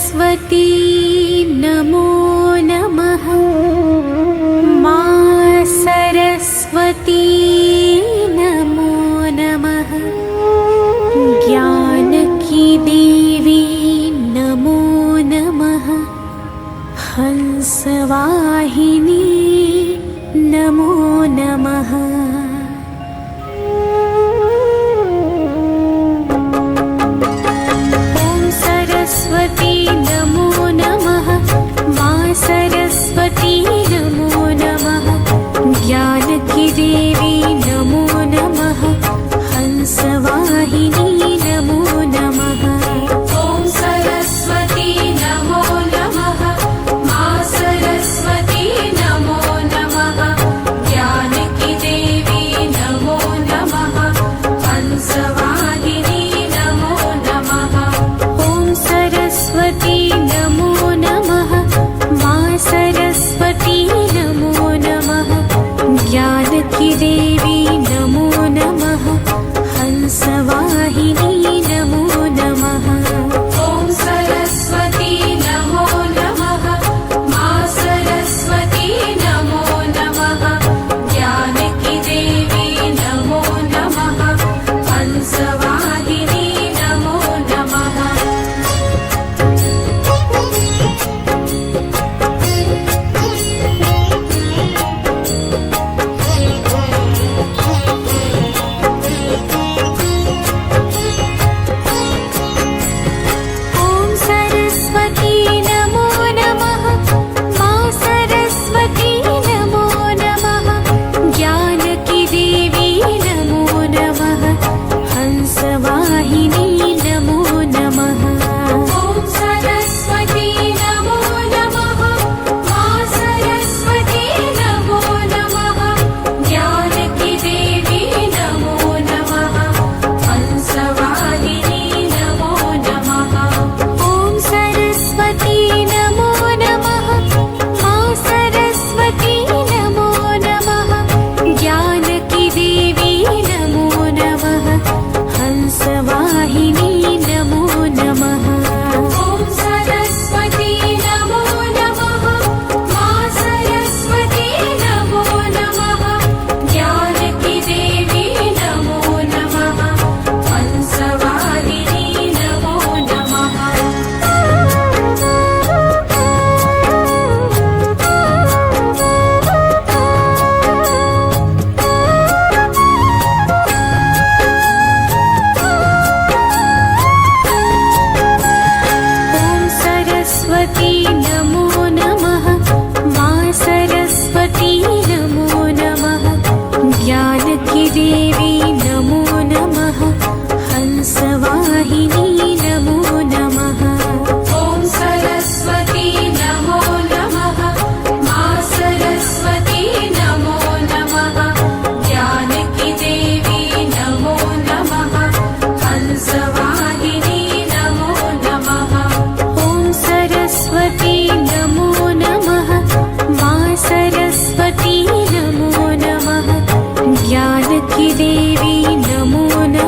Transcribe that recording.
सरस्वती नमो नमः। मां सरस्वती नमो नमः। ज्ञान की देवी नमो नमः। हंसवाहिनी नमो नमः। ॐ सरस्वती नमो नमः। मां सरस्वती नमो नमः। ज्ञान की देवी नमो नमः। हंसवाहिनी नमो नमः। ॐ सरस्वती नमो नमः। मां सरस्वती नमो नमः। ज्ञान की देवी नमो नमः। हंसवाहिनी नमो नमः। ॐ सरस्वती नमो नमः। मां सरस्वती नमो नमः। ज्ञान की देवी नमो नमः। हंसवाहिनी नमो नमः। ॐ सरस्वती नमो नमः। मां सरस्वती नमो नमः। ज्ञान की देवी नमो नमः। हंसवाहिनी नमो नमः। ॐ सरस्वती नमो नमः। मां सरस्वती नमो नमः। ज्ञान की देवी नमो नमः। हंसवाहिनी नमो नमः। ॐ सरस्वती नमो नमः। मां सरस्वती नमो नमः। ज्ञान की देवी नमो नमः। हंसवाहिनी नमो नमः। ॐ सरस्वती नमो नमः। मां सरस्वती नमो नमः। ज्ञान की देवी नमो नमः। हंसवाहिनी नमो नमः। ॐ सरस्वती नमो नमः। मां सरस्वती नमो नमः। ज्ञान की देवी नमो नमः। हंसवाहिनी नमो नमः। ॐ सरस्वती नमो नमः। मां सरस्वती नमो नमः। ज्ञान की देवी नमो नमः। हंसवाहिनी नमो नमः। ॐ सरस्वती नमो नमः। मां सरस्वती नमो नमः। ज्ञान की देवी नमो नमः। हंसवाहिनी नमो नमः। ॐ सरस्वती नमो नमः। मां सरस्वती नमो नमः। ज्ञान की देवी नमो नमः।